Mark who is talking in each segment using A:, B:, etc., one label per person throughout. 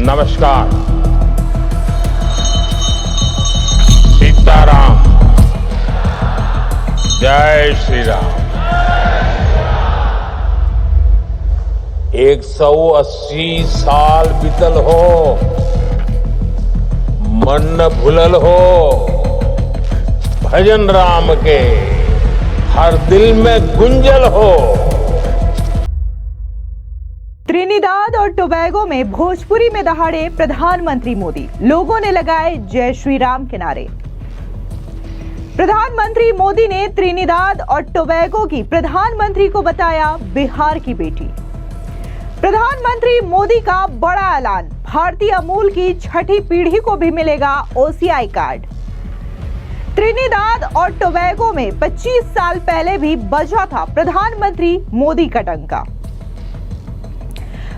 A: नमस्कार। सीताराम। जय श्री राम। 180 साल बीतल हो, मन न भूलल हो, भजन राम के हर दिल में गुंजल हो।
B: त्रिनिदाद और टोबैगो में भोजपुरी में दहाड़े प्रधानमंत्री मोदी, लोगों ने लगाए जय श्री राम के नारे। प्रधानमंत्री मोदी ने त्रिनिदाद और टोबैगो की प्रधानमंत्री को बताया बिहार की बेटी। प्रधानमंत्री मोदी का बड़ा ऐलान, भारतीय अमूल की छठी पीढ़ी को भी मिलेगा ओसीआई कार्ड। त्रिनिदाद और टोबैगो में 25 साल पहले भी बजा था प्रधानमंत्री मोदी का डंका।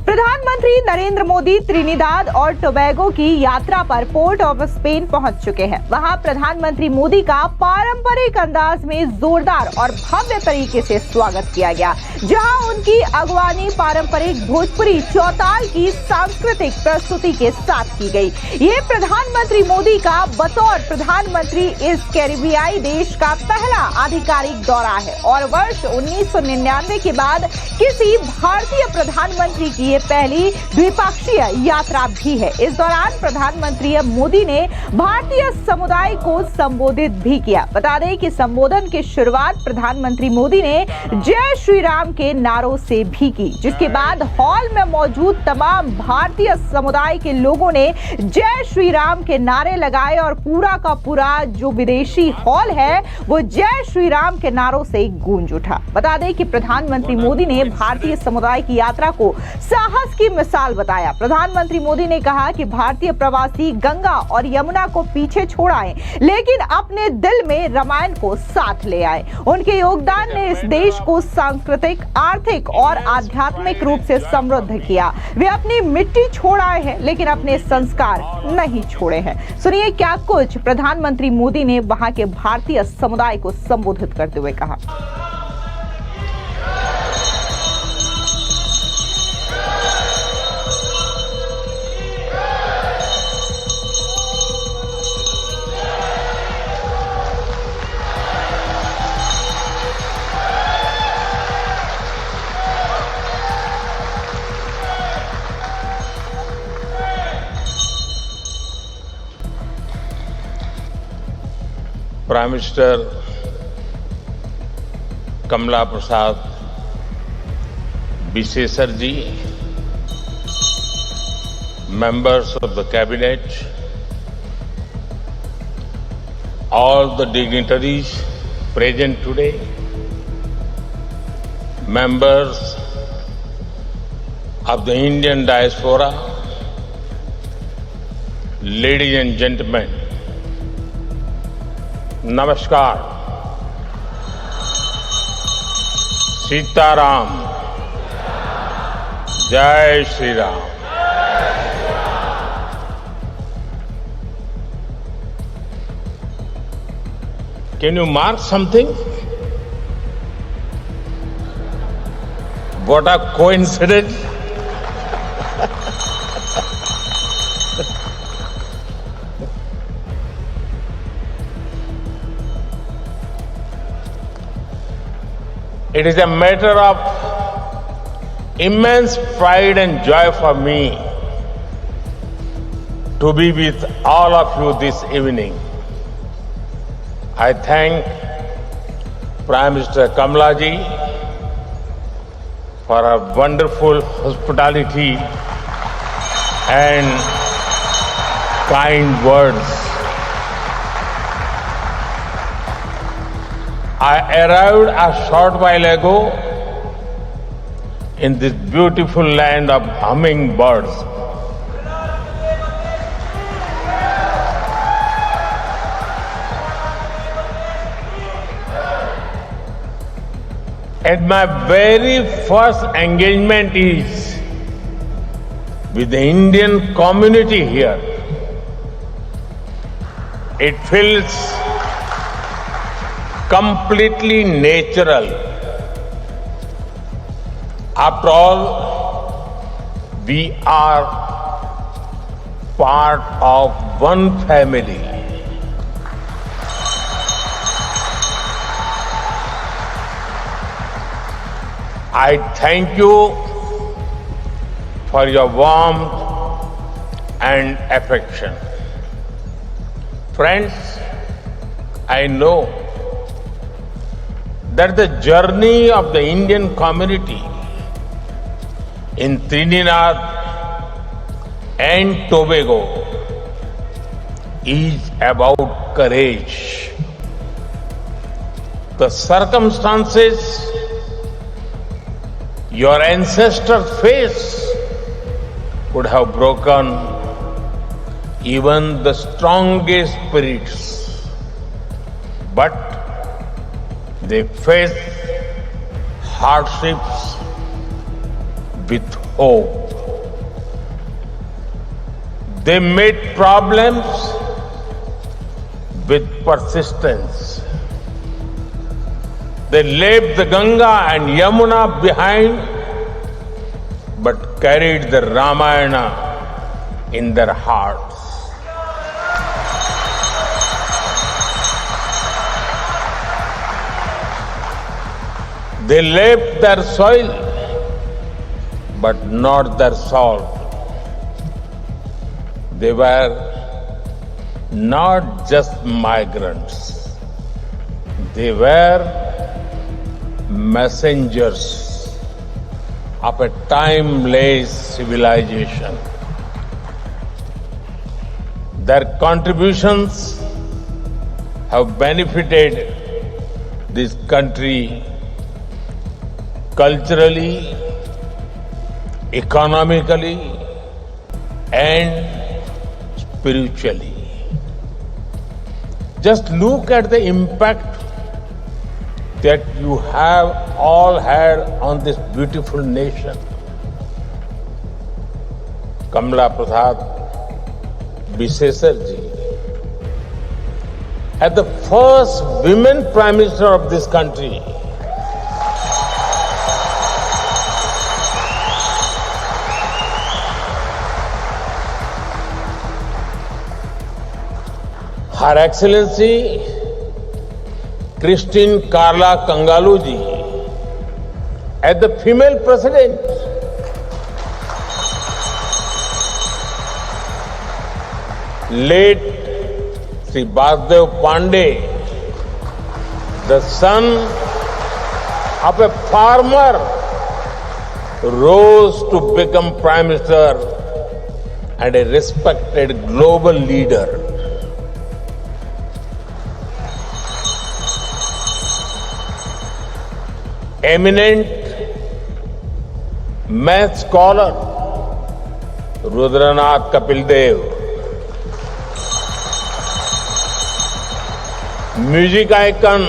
B: प्रधानमंत्री नरेंद्र मोदी त्रिनिदाद और टोबैगो की यात्रा पर पोर्ट ऑफ स्पेन पहुंच चुके हैं। वहां प्रधानमंत्री मोदी का पारंपरिक अंदाज में जोरदार और भव्य तरीके से स्वागत किया गया, जहां उनकी अगवानी पारंपरिक भोजपुरी चौताल की सांस्कृतिक प्रस्तुति के साथ की गई। ये प्रधानमंत्री मोदी का बतौर प्रधानमंत्री इस कैरिबियाई देश का पहला आधिकारिक दौरा है और वर्ष 1999 के बाद किसी भारतीय प्रधानमंत्री की पहली द्विपक्षीय यात्रा भी है। इस दौरान प्रधानमंत्री मोदी ने भारतीय समुदाय को संबोधित भी किया। बता दें कि संबोधन की शुरुआत प्रधानमंत्री मोदी ने जय श्री राम के नारों से भी की, जिसके बाद हॉल में मौजूद तमाम भारतीय समुदाय के लोगों ने जय श्री राम के नारे लगाए और पूरा का पूरा जो विदेशी हॉल है वो जय श्री राम के नारों से गूंज उठा। बता दें कि प्रधानमंत्री मोदी ने भारतीय समुदाय की यात्रा को साहस की मिसाल बताया। प्रधानमंत्री मोदी ने कहा कि भारतीय प्रवासी गंगा और यमुना को पीछे छोड़ आए, लेकिन अपने दिल में रामायण को साथ ले आए। उनके योगदान ने इस देश को सांस्कृतिक, आर्थिक और आध्यात्मिक रूप से समृद्ध किया। वे अपनी मिट्टी छोड़ आए हैं, लेकिन अपने संस्कार नहीं छोड़े हैं। सुनिए क्या कुछ प्रधानमंत्री मोदी ने वहां के भारतीय समुदाय को संबोधित करते हुए कहा।
A: Prime Minister Kamala Prasad Bisesar ji, members of the cabinet, all the dignitaries present today, members of the Indian diaspora, ladies and gentlemen, नमस्कार। सीताराम। जय Shri Ram. Can you mark something? What a coincidence! It is a matter of immense pride and joy for me to be with all of you this evening. I thank Prime Minister Kamala ji for her wonderful hospitality and kind words. I arrived a short while ago in this beautiful land of hummingbirds. And my very first engagement is with the Indian community here. It feels completely natural. After all, we are part of one family. I thank you for your warmth and affection. Friends, I know that the journey of the Indian community in Trinidad and Tobago is about courage. The circumstances your ancestors faced would have broken even the strongest spirits, but they faced hardships with hope. They met problems with persistence. They left the Ganga and Yamuna behind, but carried the Ramayana in their hearts. They left their soil, but not their soul. They were not just migrants. They were messengers of a timeless civilization. Their contributions have benefited this country culturally, economically, and spiritually. Just look at the impact that you have all had on this beautiful nation. Kamala Prasad Bisesar ji, as the first women Prime Minister of this country, Her Excellency Christine Carla Kangalu ji, as the female president, late Sri Basdev Pandey, the son of a farmer, rose to become Prime Minister and a respected global leader. Eminent math scholar Rudranath Kapil Dev, music icon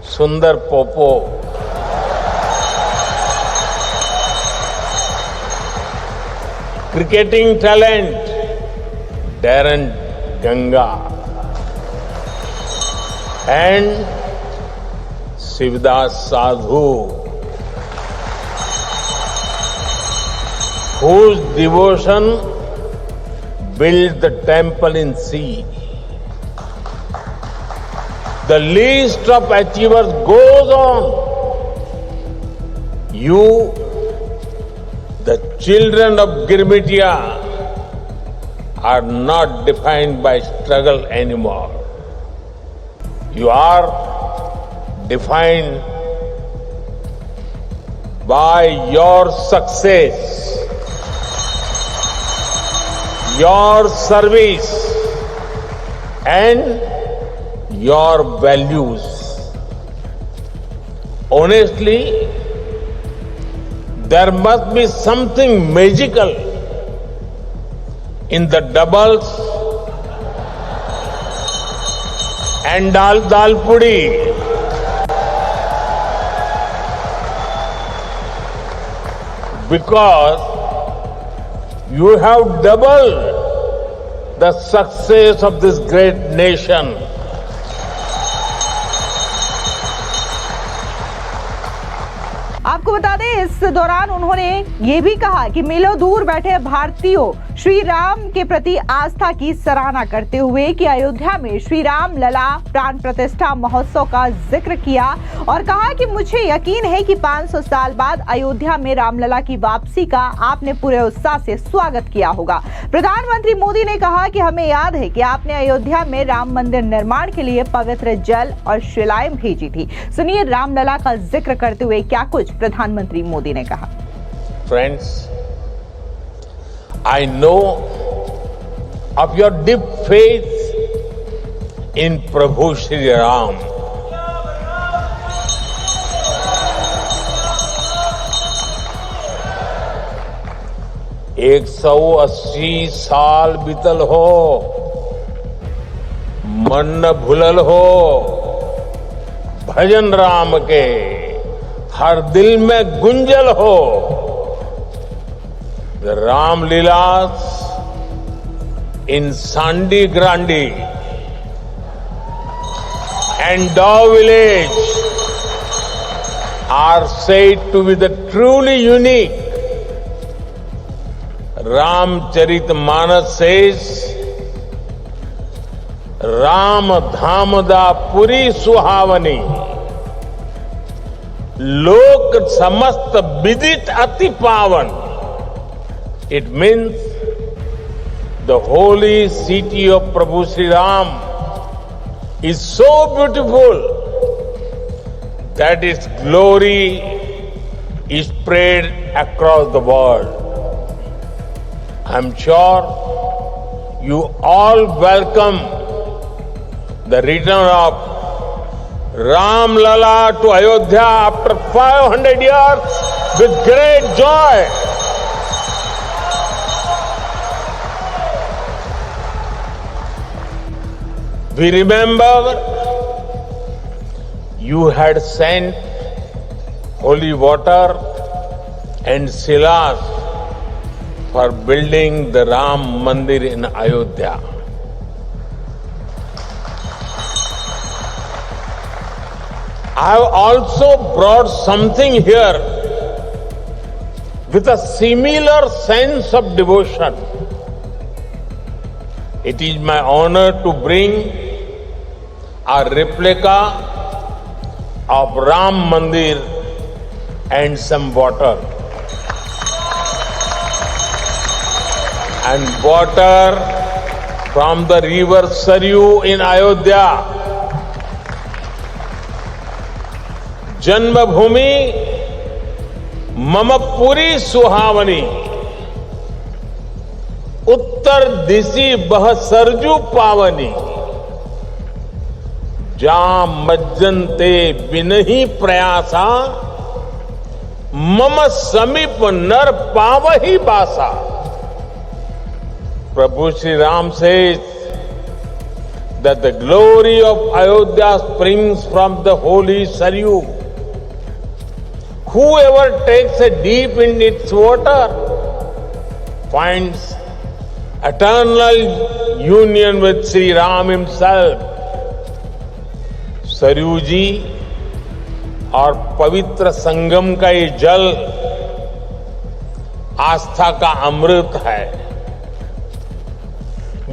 A: Sundar Popo, cricketing talent Darren Ganga, and Shivdas Sadhu, whose devotion built the temple in sea. The list of achievers goes on. You, the children of Girmitia, are not defined by struggle anymore. You are defined by your success, your service, and your values. Honestly, there must be something magical in the doubles and dal pudi. Because you have doubled the success of this great nation.
B: आपको आपको बता दें इस दौरान उन्होंने ये भी कहा कि मीलों दूर बैठे भारतीयों श्री राम के प्रति आस्था की सराहना करते हुए कि अयोध्या में श्री राम लला प्राण प्रतिष्ठा महोत्सव का जिक्र किया और कहा कि मुझे यकीन है कि 500 साल बाद अयोध्या में रामलला की वापसी का आपने पूरे उत्साह से स्वागत किया होगा। प्रधानमंत्री मोदी ने कहा कि हमें याद है कि आपने अयोध्या में राम मंदिर निर्माण के लिए पवित्र जल और शिलाएं भेजी थी। सुनिए रामलला का जिक्र करते हुए क्या कुछ प्रधानमंत्री मोदी ने कहा।
A: Friends, I know of your deep faith in Prabhu Shri Ram. एक 180 साल बीतल हो, मन न भूलल हो, भजन राम के हर दिल में गुंजल हो। The Ram Leelas in Sandi Grandi and Dow village are said to be the truly unique. Ramcharitmanas says, Ram Dhamda Puri Suhavani Lok Samast Vidit Ati Pavan. It means the holy city of Prabhu Sri Ram is so beautiful that its glory is spread across the world. I'm sure you all welcome the return of Ram Lala to Ayodhya after 500 years with great joy. We remember you had sent holy water and silas for building the Ram Mandir in Ayodhya. I have also brought something here with a similar sense of devotion. It is my honor to bring a replica of Ram Mandir and some water. And water from the river Saryu in Ayodhya. Janmabhumi Mamapuri Suhavani. उत्तर दिशि बह सरजू पावनी जा मज्जनते बिनहि प्रयासा मम समीप नर पावहि बासा. Prabhu Sri Ram says that the glory of Ayodhya springs from the holy Saryu. Whoever takes a dip in its water finds eternal union with Sri Ram himself. Saryu जी और पवित्र संगम का ये जल आस्था का अमृत है.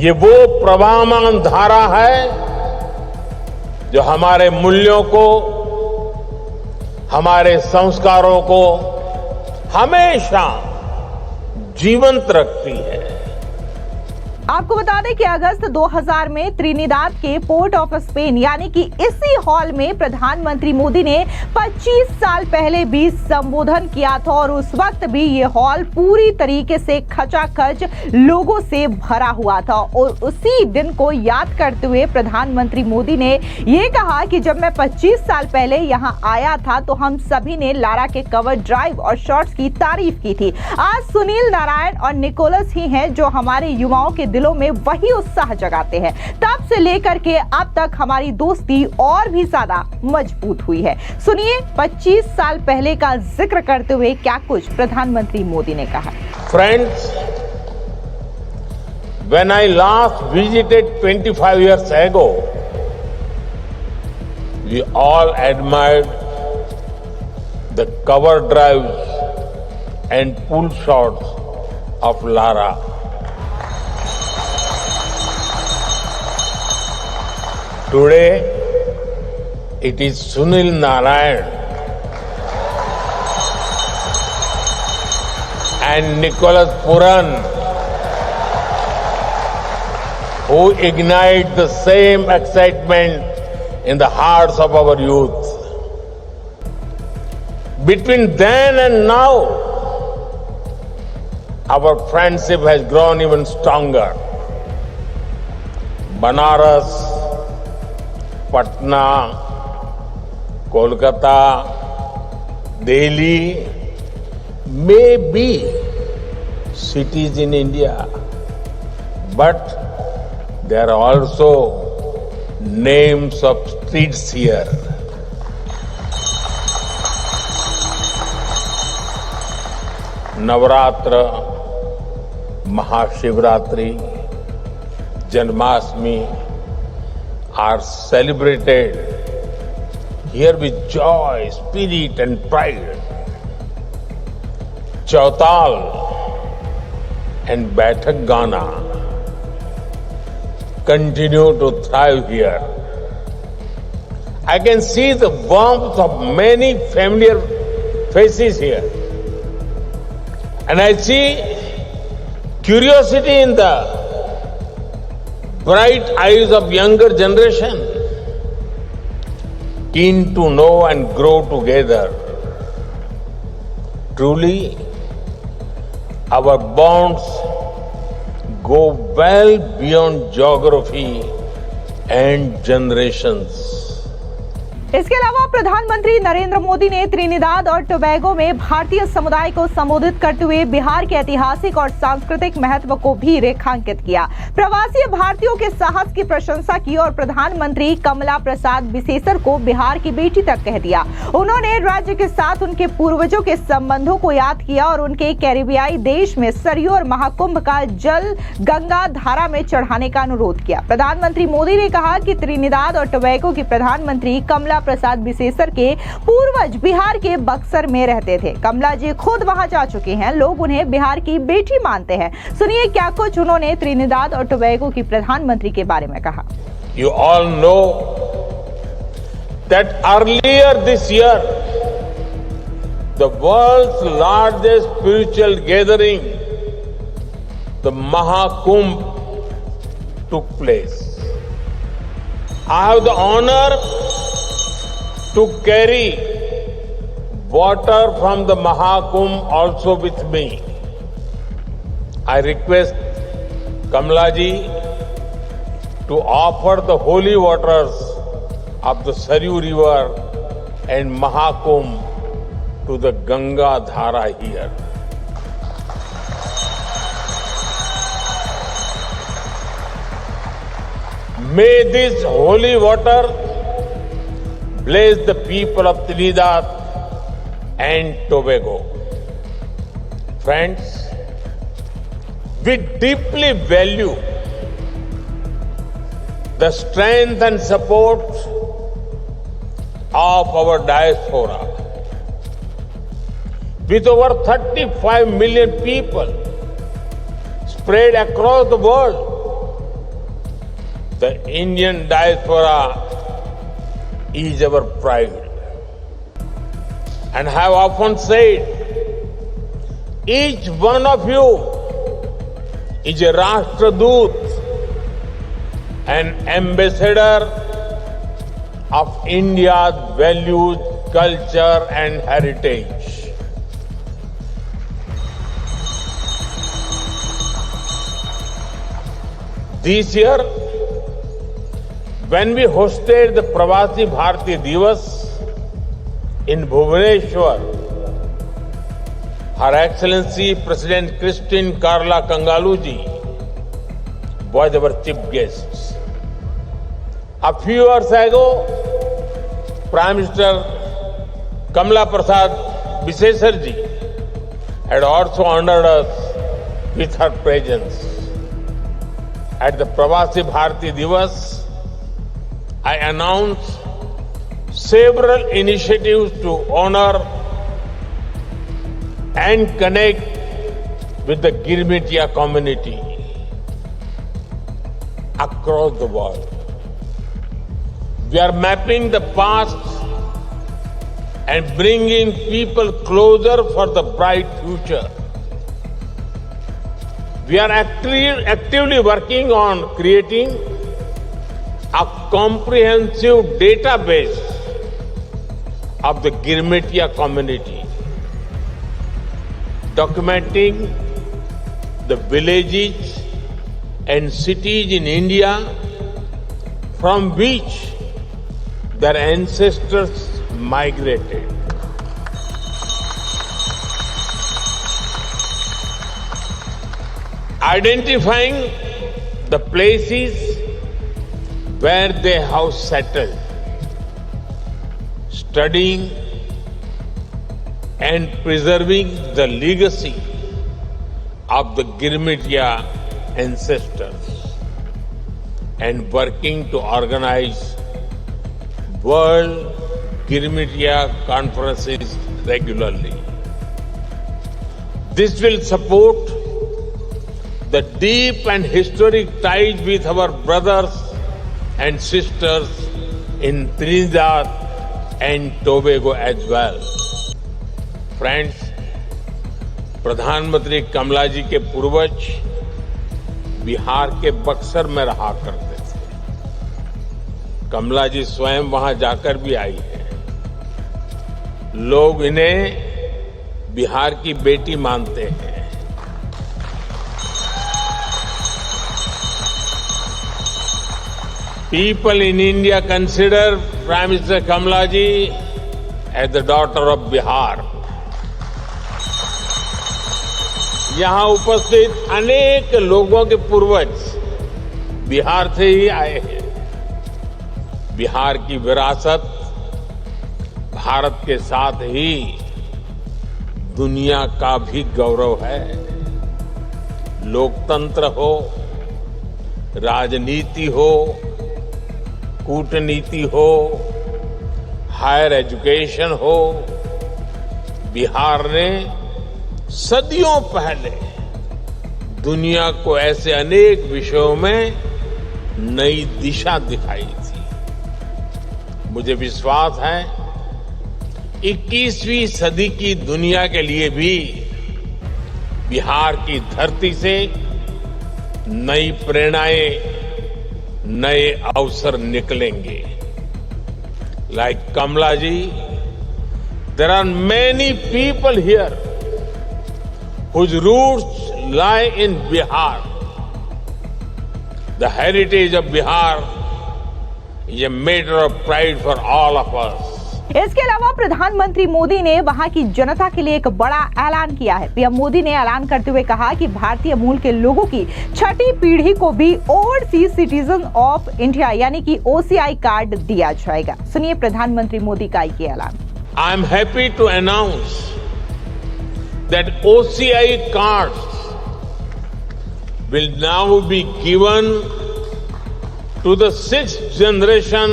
A: ये वो प्रवाहमान धारा है जो हमारे मूल्यों को, हमारे संस्कारों को हमेशा जीवंत रखती है.
B: आपको बता दें कि अगस्त 2000 में त्रिनिदाद के पोर्ट ऑफ स्पेन यानी कि इसी हॉल में प्रधानमंत्री मोदी ने 25 साल पहले भी संबोधन किया था और उस वक्त भी ये हॉल पूरी तरीके से खचाखच लोगों से भरा हुआ था. और उसी दिन को याद करते हुए प्रधानमंत्री मोदी ने ये कहा कि जब मैं 25 साल पहले यहाँ आया था तो हम सभी ने लारा के कवर ड्राइव और शॉट्स की तारीफ की थी. आज सुनील नारायण और निकोलस ही हैं जो हमारे युवाओं के दिलों में वही उत्साह जगाते हैं. तब से लेकर के अब तक हमारी दोस्ती और भी ज्यादा मजबूत हुई है. सुनिए 25 साल पहले का जिक्र करते हुए क्या कुछ प्रधानमंत्री मोदी ने कहा.
A: Friends, when I last visited 25 years ago, we all admired the cover drives and pull shots of Lara. Today, it is Sunil Narayan and Nicholas Puran who ignite the same excitement in the hearts of our youth. Between then and now, our friendship has grown even stronger. Banaras, Patna, Kolkata, Delhi may be cities in India, but there are also names of streets here. Navratra, Mahashivratri, Janmashtami are celebrated here with joy, spirit and pride. Chautal and Baithak Gana continue to thrive here. I can see the warmth of many familiar faces here. And I see curiosity in the bright eyes of younger generation, keen to know and grow together. Truly, our bonds go well beyond geography and generations.
B: इसके अलावा प्रधानमंत्री नरेंद्र मोदी ने Trinidad और Tobago में भारतीय समुदाय को संबोधित करते हुए बिहार के ऐतिहासिक और सांस्कृतिक महत्व को भी रेखांकित किया। प्रवासी भारतीयों के साहस की प्रशंसा की और प्रधानमंत्री कमला प्रसाद बिसेसर को बिहार की बेटी तक कह दिया। उन्होंने राज्य के साथ उनके पूर्वजों के संबंधों को याद किया और उनके कैरिबियाई देश में सरयू और महाकुंभ का जल गंगा धारा में चढ़ाने का अनुरोध किया। प्रधानमंत्री मोदी ने कहा कि त्रिनिदाद और टोबैगो की प्रधानमंत्री कमला प्रसाद बिसेसर के पूर्वज बिहार के बक्सर में रहते थे। कमला जी खुद वहां जा चुके हैं, लोग उन्हें बिहार की बेटी मानते हैं। सुनिए क्या कुछ उन्होंने त्रिनिदाद और टोबैगो की प्रधानमंत्री के बारे में कहा।
A: You all know that earlier this year, the world's largest spiritual gathering, the Mahakumbh, took place. I have the honor to carry water from the Mahakumbh also with me. I request Kamala ji to offer the holy waters of the Saryu river and Mahakumbh to the Ganga Dhara here. May this holy water bless the people of Trinidad and Tobago. Friends, we deeply value the strength and support of our diaspora. With over 35 million people spread across the world, the Indian diaspora is our pride. And I have often said, each one of you is a Rashtradoot, an ambassador of India's values, culture and heritage. This year, when we hosted the Pravasi Bharatiya Divas in Bhubaneswar, Her Excellency President Christine Karla Kangaluji was our chief guest. A few years ago, Prime Minister Kamala Prasad Bisesar ji had also honored us with her presence. At the Pravasi Bharatiya Divas, I announced several initiatives to honor and connect with the Girmitia community across the world. We are mapping the past and bringing people closer for the bright future. We are actively working on creating a comprehensive database of the Girmitia community, documenting the villages and cities in India from which their ancestors migrated. Identifying the places where they have settled, studying and preserving the legacy of the Girmitia ancestors, and working to organize World Girmitia conferences regularly. This will support the deep and historic ties with our brothers and sisters in Trinidad and Tobago as well. Friends, प्रधानमंत्री कमला जी के पूर्वज बिहार के बक्सर में रहा करते थे। कमला जी स्वयं वहां जाकर भी आई है। लोग इन्हें बिहार की बेटी मानते हैं। People in India consider Prime Minister Kamala ji as the daughter of Bihar. यहाँ उपस्थित अनेक लोगों के पूर्वज बिहार से ही आए हैं। बिहार की विरासत भारत के साथ ही दुनिया का भी गौरव है। लोकतंत्र हो, राजनीति हो, कूटनीति हो, हायर एजुकेशन हो, बिहार ने सदियों पहले दुनिया को ऐसे अनेक विषयों में नई दिशा दिखाई थी। मुझे विश्वास है 21वीं सदी की दुनिया के लिए भी बिहार की धरती से नई प्रेरणाएं, नए अवसर निकलेंगे। Like Kamala ji, there are many people here whose roots lie in Bihar. The heritage of Bihar is a matter of pride for all of us.
B: इसके अलावा प्रधानमंत्री मोदी ने वहां की जनता के लिए एक बड़ा ऐलान किया है। पीएम मोदी ने ऐलान करते हुए कहा कि भारतीय मूल के लोगों की छठी पीढ़ी को भी ओवरसीज सिटीजन ऑफ इंडिया यानी कि ओसीआई कार्ड दिया जाएगा। सुनिए प्रधानमंत्री मोदी का ये ऐलान।
A: I am happy to announce that OCI cards will now be given to the 6th generation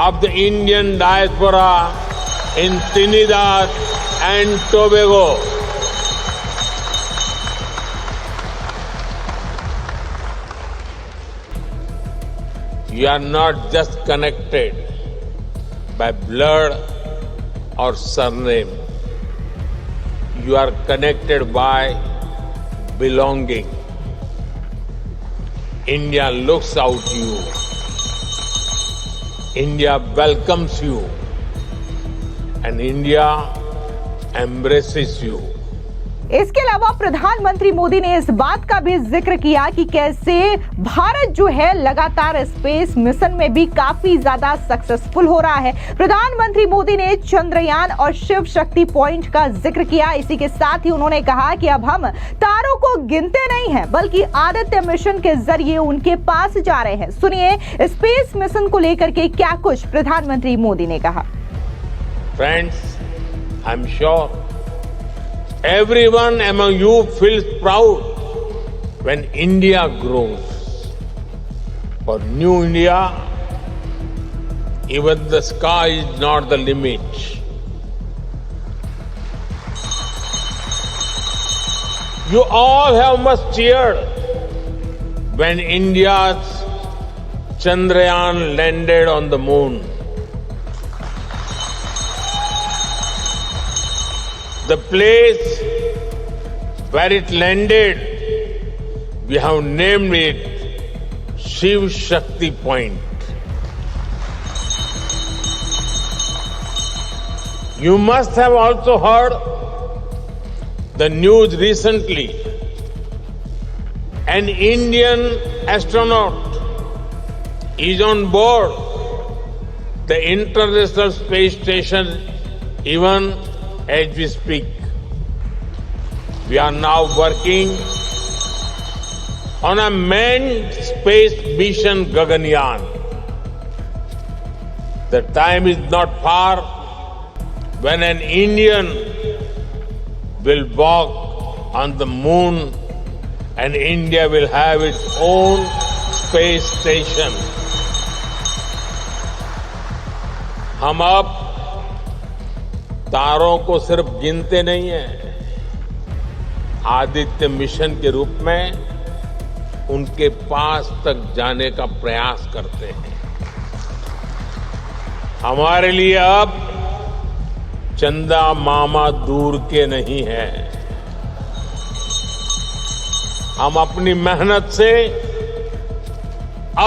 A: of the Indian diaspora in Trinidad and Tobago. You are not just connected by blood or surname. You are connected by belonging. India looks out to you. India welcomes you and India embraces you.
B: इसके अलावा प्रधानमंत्री मोदी ने इस बात का भी जिक्र किया कि कैसे भारत जो है लगातार स्पेस मिशन में भी काफी ज्यादा सक्सेसफुल हो रहा है। प्रधानमंत्री मोदी ने चंद्रयान और शिव शक्ति पॉइंट का जिक्र किया। इसी के साथ ही उन्होंने कहा कि अब हम तारों को गिनते नहीं हैं बल्कि आदित्य मिशन के जरिए उनके पास जा रहे हैं। सुनिए स्पेस मिशन को लेकर के क्या कुछ प्रधानमंत्री मोदी ने कहा।
A: Friends, I am sure everyone among you feels proud when India grows. For New India, even the sky is not the limit. You all have must cheered when India's Chandrayaan landed on the moon. The place where it landed, we have named it Shiv Shakti Point. You must have also heard the news recently. An Indian astronaut is on board the International Space Station even as we speak. We are now working on a manned space mission Gaganyaan. The time is not far when an Indian will walk on the moon and India will have its own space station. हम अब तारों को सिर्फ गिनते नहीं हैं, Aditya mission के रूप में उनके पास तक जाने का प्रयास करते हैं। हमारे लिए अब चंदा मामा दूर के नहीं है। हम अपनी मेहनत से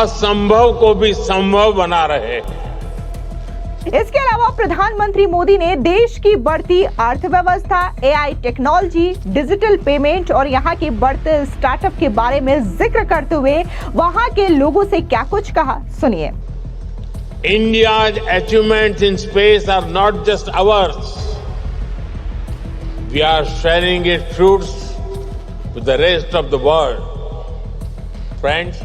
A: असंभव को भी संभव बना रहे हैं।
B: इसके अलावा प्रधानमंत्री मोदी ने देश की बढ़ती अर्थव्यवस्था, एआई टेक्नोलॉजी, डिजिटल पेमेंट और यहां के बढ़ते स्टार्टअप के बारे में जिक्र करते हुए वहां के लोगों से क्या कुछ कहा, सुनिए।
A: India's achievements in space are not just ours. We are sharing its fruits with the rest of the world. Friends,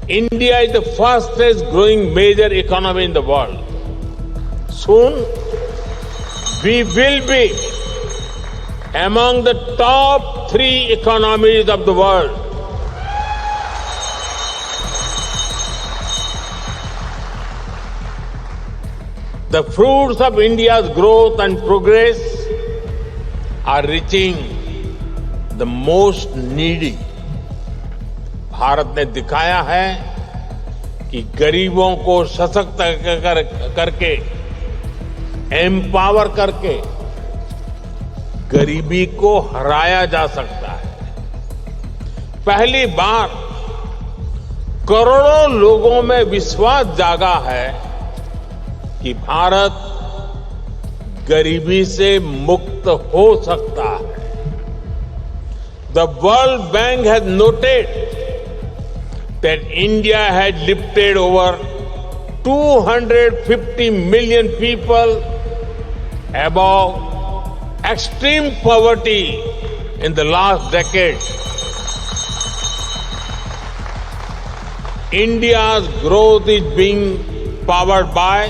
A: India is the fastest growing major economy in the world. Soon, we will be among the top 3 economies of the world. The fruits of India's growth and progress are reaching the most needy. Bharat ने दिखाया है कि गरीबों को सशक्त करके, empower करके गरीबी को हराया जा सकता है। पहली बार करोड़ों लोगों में विश्वास जागा है कि भारत गरीबी से मुक्त हो सकता है। The World Bank has noted that India had lifted over 250 million people above extreme poverty in the last decade. India's growth is being powered by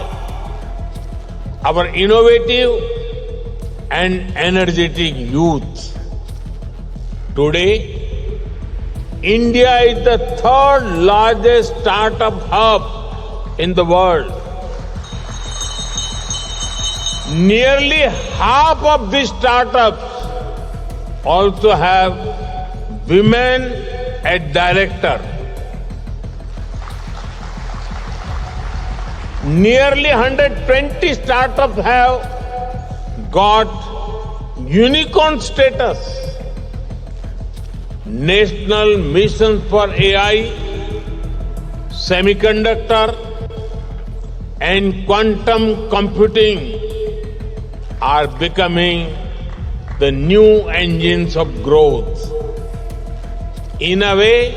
A: our innovative and energetic youth. Today, India is the 3rd largest startup hub in the world. Nearly half of these startups also have women as director. Nearly 120 startups have got unicorn status. National missions for AI, semiconductor, and quantum computing are becoming the new engines of growth. In a way,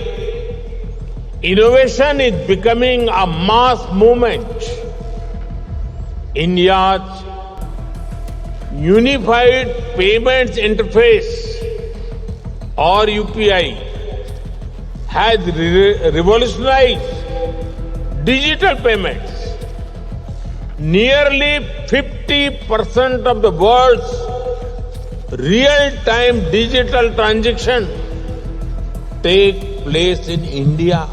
A: innovation is becoming a mass movement. India's Unified Payments Interface or UPI has revolutionized digital payments. Nearly 50% of the world's real-time digital transactions take place in India.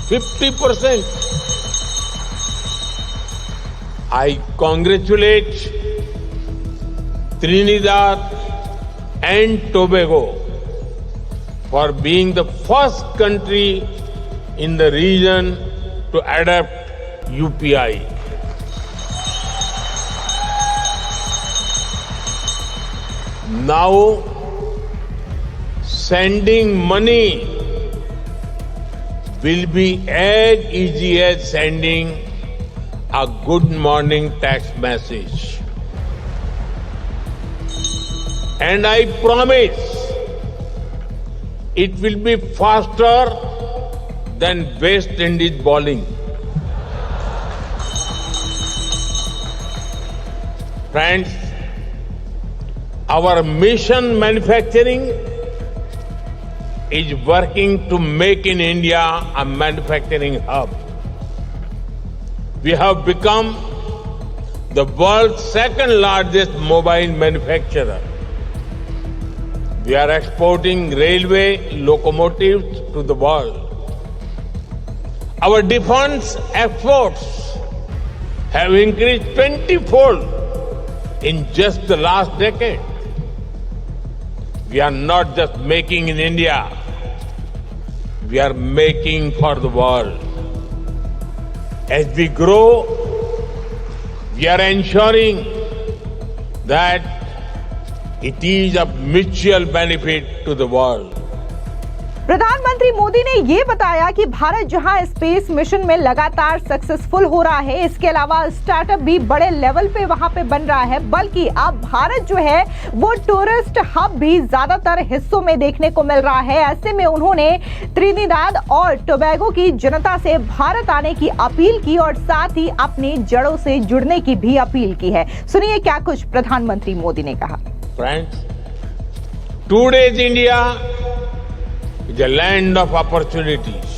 A: 50%. I congratulate Trinidad and Tobago for being the first country in the region to adopt UPI. Now, sending money will be as easy as sending a good morning text message. And I promise it will be faster than West Indies bowling. Friends, our mission manufacturing is working to make in India a manufacturing hub. We have become the world's second largest mobile manufacturer. We are exporting railway locomotives to the world. Our defense efforts have increased 20-fold in just the last decade. We are not just making in India, we are making for the world. As we grow, we are ensuring that it is of mutual benefit to the world.
B: प्रधानमंत्री मोदी ने ये बताया कि भारत जहां space mission में लगातार successful हो रहा है, इसके अलावा स्टार्टअप भी बड़े लेवल पे वहां पे बन रहा है, बल्कि अब भारत जो है वो टूरिस्ट हब भी ज्यादातर हिस्सों में देखने को मिल रहा है। ऐसे में उन्होंने त्रिनिदाद और टोबैगो की जनता से भारत आने की अपील की और साथ ही अपनी जड़ों से जुड़ने की भी अपील की है। सुनिए क्या कुछ प्रधानमंत्री मोदी ने कहा।
A: Friends, today's India is a land of opportunities.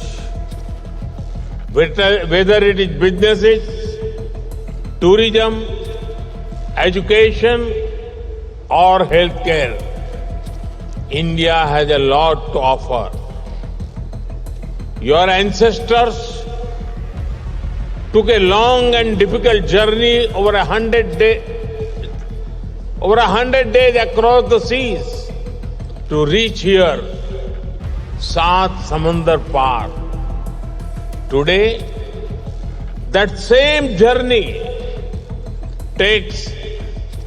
A: Whether it is businesses, tourism, education, or healthcare, India has a lot to offer. Your ancestors took a long and difficult journey over 100 days across the seas to reach here. सात समंदर पार. Today, that same journey takes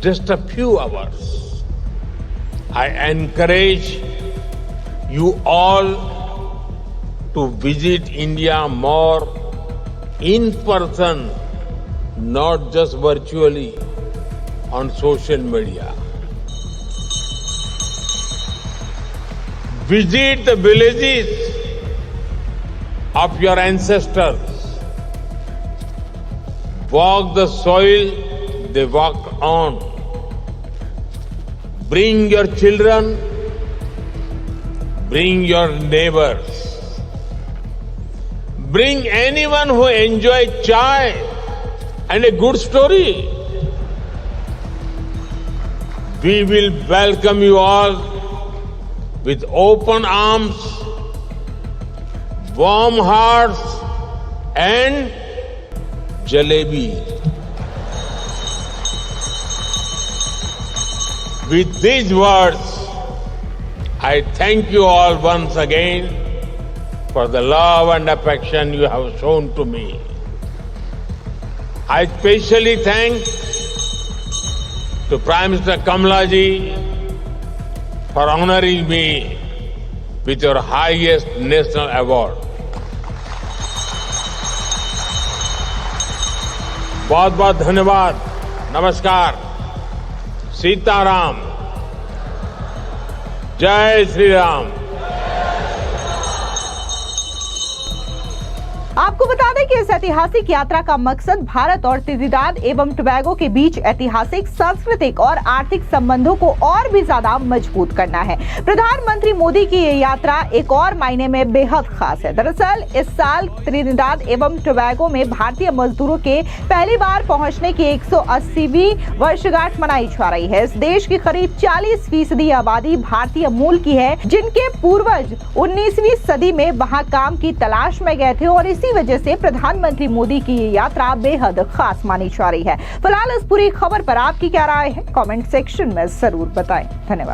A: just a few hours. I encourage you all to visit India more in person, not just virtually on social media. Visit the villages of your ancestors. Walk the soil they walked on. Bring your children. Bring your neighbors. Bring anyone who enjoys chai and a good story. We will welcome you all with open arms, warm hearts, and jalebi. With these words, I thank you all once again for the love and affection you have shown to me. I especially thank to Prime Minister Kamala ji for honoring me with your highest national award. बहुत बहुत धन्यवाद. नमस्कार. सीताराम. जय श्री राम.
B: आपको बता दें कि इस ऐतिहासिक यात्रा का मकसद भारत और त्रिनिदाद एवं टोबैगो के बीच ऐतिहासिक, सांस्कृतिक और आर्थिक संबंधों को और भी ज्यादा मजबूत करना है। प्रधानमंत्री मोदी की ये यात्रा एक और मायने में बेहद खास है। दरअसल इस साल त्रिनिदाद एवं टोबैगो में भारतीय मजदूरों के पहली बार पहुंचने की 180वीं वर्षगांठ मनाई जा रही है। इस देश की करीब 40% आबादी भारतीय मूल की है, जिनके पूर्वज 19वीं सदी में वहां काम की तलाश में गए थे और इसी वजह से प्रधानमंत्री मोदी की ये यात्रा बेहद खास मानी जा रही है। फिलहाल इस पूरी खबर पर आपकी क्या राय है, कमेंट सेक्शन में जरूर बताएं। धन्यवाद।